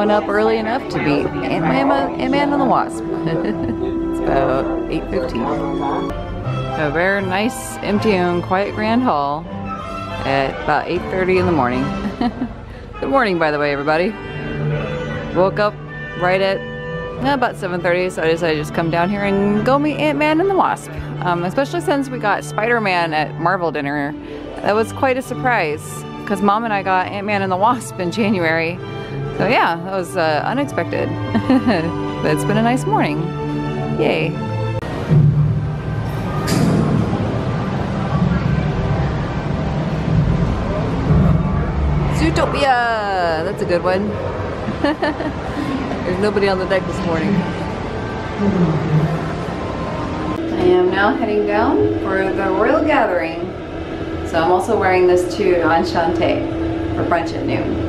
going up early enough to beat Ant-Man and the Wasp. It's about 8:15. A very nice, empty and quiet grand hall at about 8:30 in the morning. Good morning, by the way, everybody. Woke up right at about 7:30, so I decided to just come down here and go meet Ant-Man and the Wasp. Especially since we got Spider-Man at Marvel dinner. That was quite a surprise, because Mom and I got Ant-Man and the Wasp in January. So yeah, that was unexpected. But it's been a nice morning. Yay. Zootopia! That's a good one. There's nobody on the deck this morning. I am now heading down for the Royal Gathering. So I'm also wearing this to Enchanté for brunch at noon.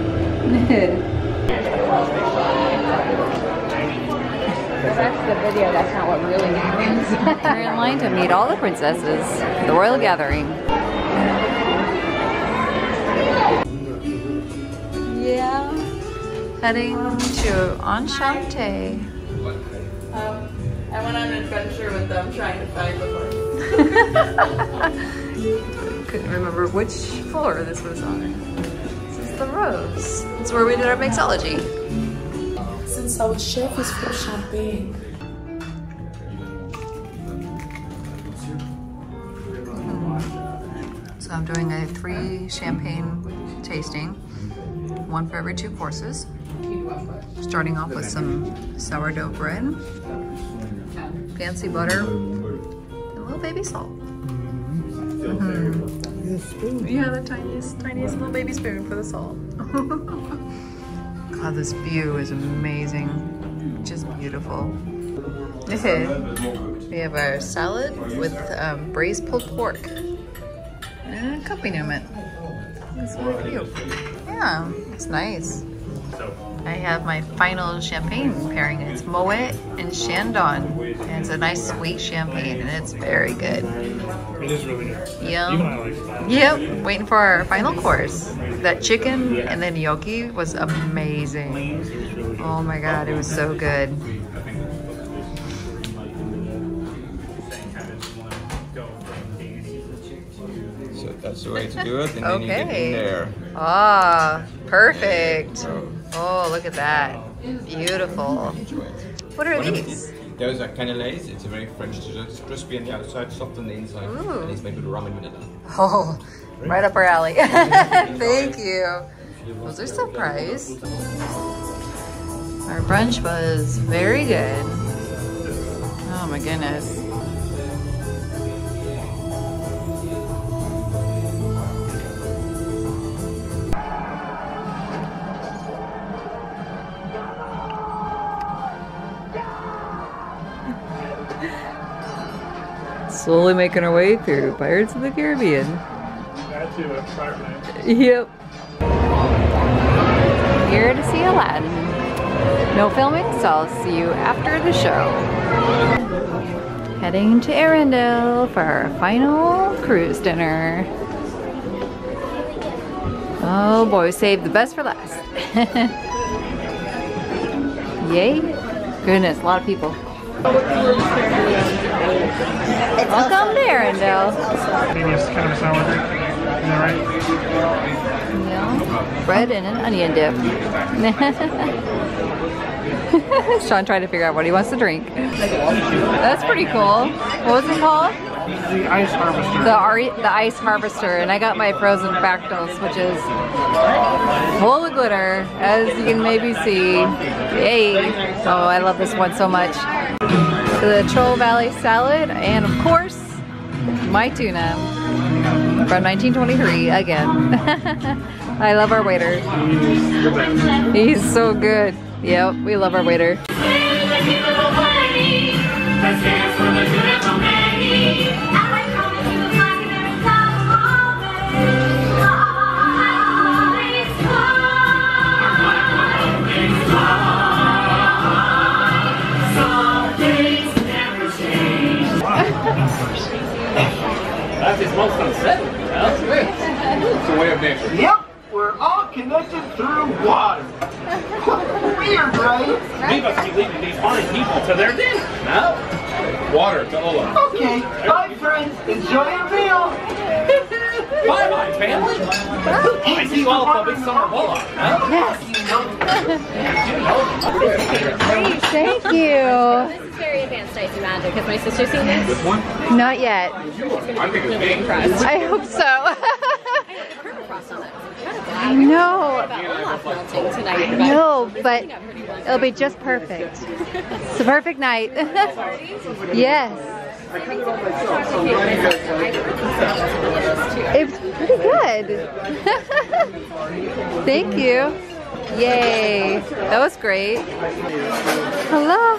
That's the video, that's not what really happens. We're in line to meet all the princesses, the Royal Gathering. Yeah, heading to Enchanté. I went on an adventure with them trying to find the place. Couldn't remember which floor this was on. This is the Rose. It's where we did our mixology. Since our chef is from Champagne. So I'm doing a 3 champagne tasting, 1 for every 2 courses. Starting off with some sourdough bread, fancy butter, and a little baby salt. Yeah, the tiniest little baby spoon for the salt. God, this view is amazing. Just beautiful. We have our salad with braised pulled pork and accompaniment. It's really cute. Yeah, it's nice. I have my final champagne pairing. It's Moet and Chandon. And it's a nice sweet champagne and it's very good. It is really good. Yum. Even I like that. Yep, waiting for our final course. That chicken and then gnocchi was amazing. Oh my God, it was so good. So that's the way to do it, and then you get in there. Ah, perfect. Oh, look at that. Beautiful. What are these? Those are cannelés. It's a very French dessert. It's crispy on the outside, soft on the inside. Ooh. And it's made with rum and vanilla. Oh, right up our alley. Thank you. Those are so priced. Our brunch was very good. Oh my goodness. Slowly making our way through Pirates of the Caribbean. That too, a sharp knife. Yep. Here to see Aladdin. No filming, so I'll see you after the show. Heading to Arendelle for our final cruise dinner. Oh boy, we saved the best for last. Yay. Goodness, a lot of people. Welcome to Arendelle. Maybe it's kind of a sour drink. Is that right? Yeah. Bread and an onion dip. Shaun trying to figure out what he wants to drink. That's pretty cool. What was it called? The Ice Harvester. The Ice Harvester. And I got my frozen fractals, which is full of glitter, as you can maybe see. Yay! Oh, I love this one so much. The Troll Valley salad, and of course, my tuna from 1923 again. I love our waiter. He's so good. Yep, we love our waiter. That's his most unsettling. That's great. It's a way of nature. Yep, we're all connected through water. We We must be leaving these fine people to their dinner. No? Water to Ola. Okay, bye friends, enjoy your meal. Bye-bye, family. I see you all at the big summer ball. No? Yes. Great. Thank you. This is very advanced icy magic. Has my sister seen this? This one? Not yet. I think it's Really big. impressed. I hope so. I know the permafrost on that was incredible. I know. About Olaf melting tonight. No, but it'll be just perfect. It's a perfect night. Yes. It's pretty good. Thank you. Yay. That was great. Hello.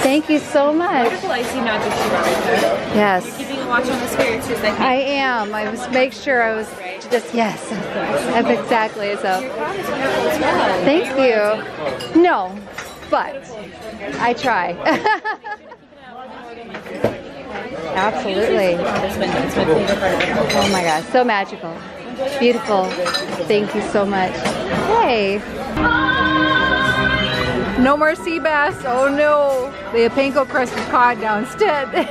Thank you so much. Beautiful icy magic right there. Yes. Keeping a watch on the spirits just like I am. I was make sure I was just, yes. That's exactly so. Thank you. No, but I try. Absolutely. It's my favorite part of it. Oh my gosh, so magical. Beautiful. Thank you so much. Hey. No more sea bass. Oh no. The panko crusted cod now instead.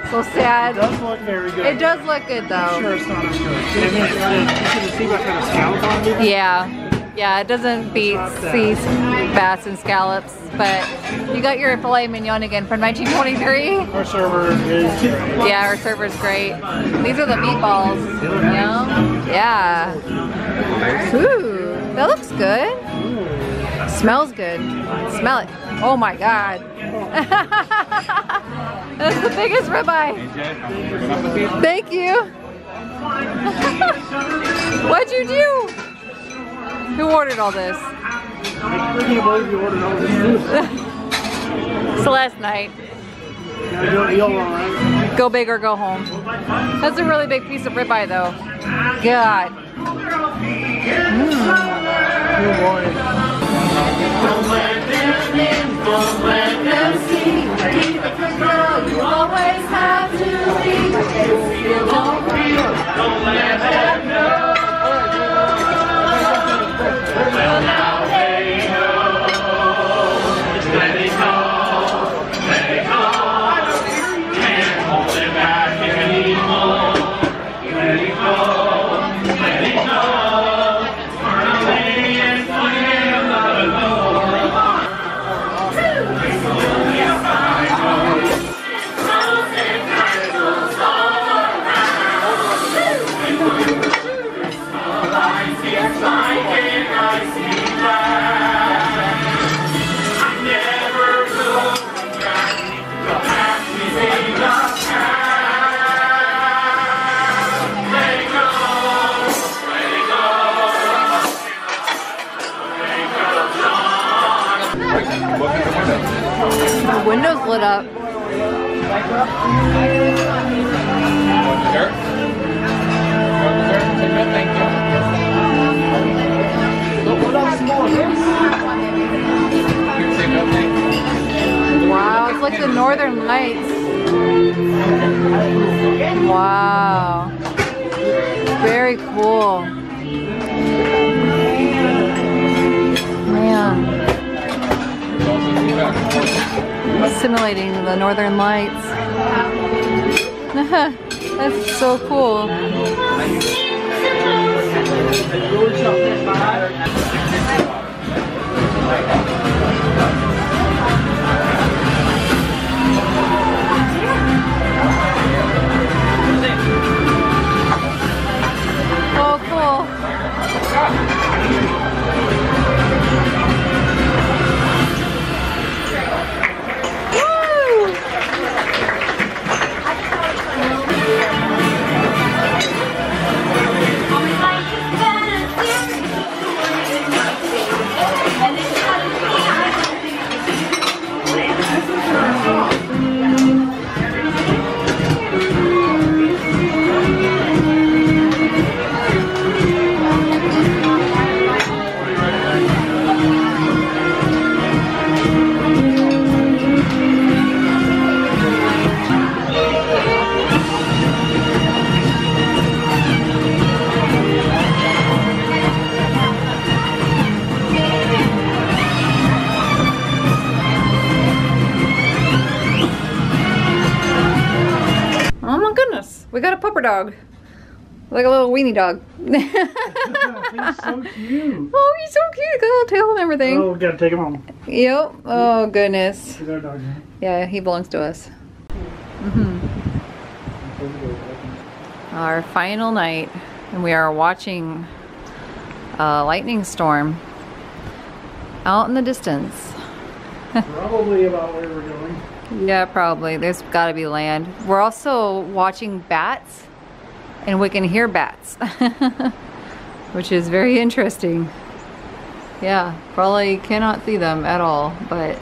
So sad. It does look very good. It does look good though. Sure, it's not as good. I mean, you can see what kind of scallops on it. Yeah. Yeah, it doesn't beat sea bass and scallops, but you got your filet mignon again from 1923. Our server is Yeah, our server's great. These are the meatballs. Yeah. Yeah. Ooh, that looks good. Smells good. Smell it. Oh my God. That's the biggest ribeye. Thank you. What'd you do? Who ordered all this? I can't believe you ordered all this food. So last night. Now you're doing eel all right. Go big or go home. That's a really big piece of ribeye though. God. Oh boy. Don't let them in, don't let them see. Keep it from girl, you always have to be. Don't feel, don't let them know. Well now they know. Let it go, let it go. Can't hold it back anymore. Let it go, let it go. Turn away and find another door. The window's lit up. Wow, it's like the northern lights. Wow. Very cool. Man. Simulating the northern lights. That's so cool. Oh, cool. We got a pupper dog. Like a little weenie dog. He's so cute. Oh, he's so cute. Got a little tail and everything. Oh, we gotta take him home. Yep. Oh, goodness. He's our dog now. Yeah, he belongs to us. Our final night, and we are watching a lightning storm out in the distance. Probably about where we're going. Yeah, probably. There's got to be land. We're also watching bats, and we can hear bats, which is very interesting. Yeah, probably cannot see them at all, but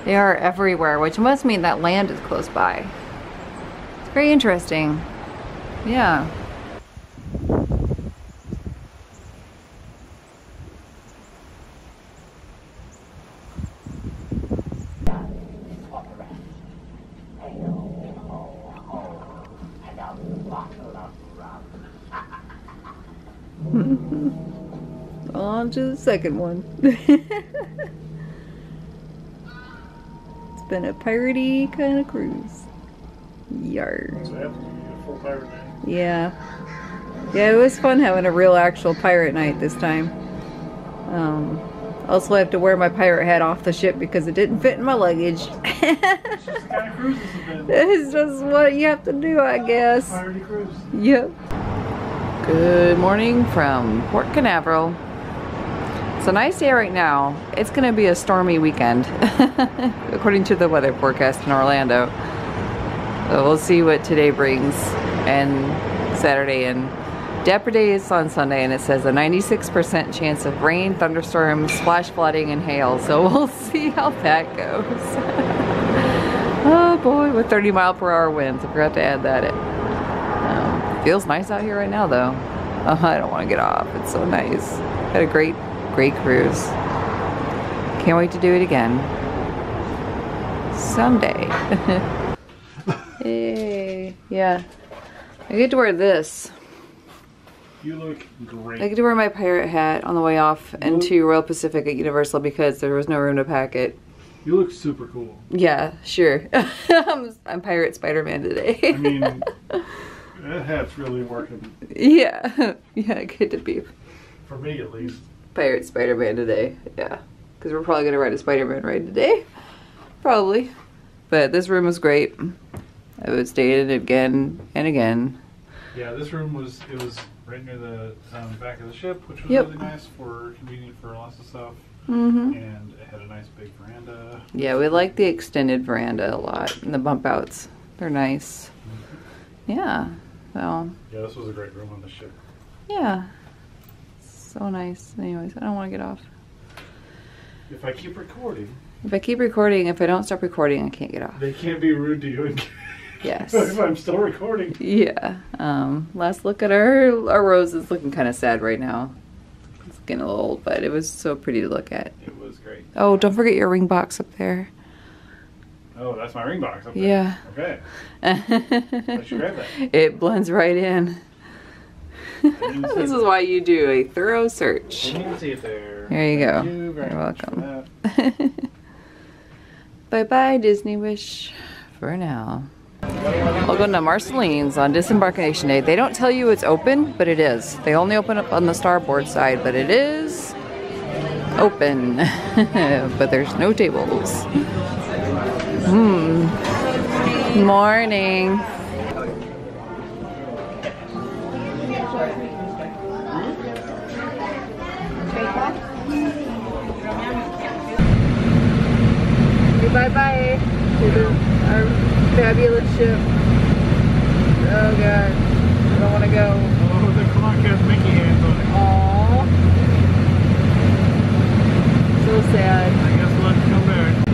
they are everywhere, which must mean that land is close by. It's very interesting. Yeah. On to the second one. It's been a piratey kind of cruise. Yar. So we have to be a full pirate night. Yeah. Yeah, it was fun having a real actual pirate night this time. Also, I have to wear my pirate hat off the ship because it didn't fit in my luggage. It's just the kind of cruise this has been. It's just what you have to do, I guess. Piratey cruise. Yep. Good morning from Port Canaveral. It's a nice day right now. It's gonna be a stormy weekend, according to the weather forecast in Orlando. So we'll see what today brings, and Saturday, and Dapper Day is on Sunday, and it says a 96% chance of rain, thunderstorms, flash flooding, and hail. So we'll see how that goes. Oh boy, with 30-mile-per-hour winds. I forgot to add that in. Feels nice out here right now, though. I don't want to get off. It's so nice. Had a great cruise. Can't wait to do it again someday. Hey, yeah. I get to wear this. You look great. I get to wear my pirate hat on the way off into Royal Pacific at Universal because there was no room to pack it. You look super cool. Yeah, sure. I'm Pirate Spider-Man today. I mean, that hat's really working. Yeah. Yeah, good to be. For me, at least. Pirate Spider-Man today. Yeah. Because we're probably going to ride a Spider-Man ride today. Probably. But this room was great. I would stay in it again and again. Yeah, this room was right near the back of the ship, which was Yep. really nice convenient for lots of stuff. Mm-hmm. And it had a nice big veranda. Yeah, we like the extended veranda a lot. And the bump outs. They're nice. Yeah. So. Yeah, this was a great room on the ship. Yeah. So nice. Anyways, I don't want to get off. If I keep recording. If I keep recording, if I don't stop recording, I can't get off. They can't be rude to you Yes. if I'm still recording. Yeah. Last look at our rose is looking kind of sad right now. It's getting a little old, but it was so pretty to look at. It was great. Oh, don't forget your ring box up there. Oh, that's my ring box up there. Yeah. Okay. I should grab that. It blends right in. This is why you do a thorough search. You can see it there. There you go. Thank you very You're much for welcome. that. Bye-bye, Disney Wish, for now. We'll go to Marceline's on Disembarkation Day. They don't tell you it's open, but it is. They only open up on the starboard side, but it is open. But there's no tables. Morning. Bye-bye to our fabulous ship. Oh god, I don't want to go. Oh, the Comcast Mickey hands on it. Aww. So sad. I guess we'll have to come back.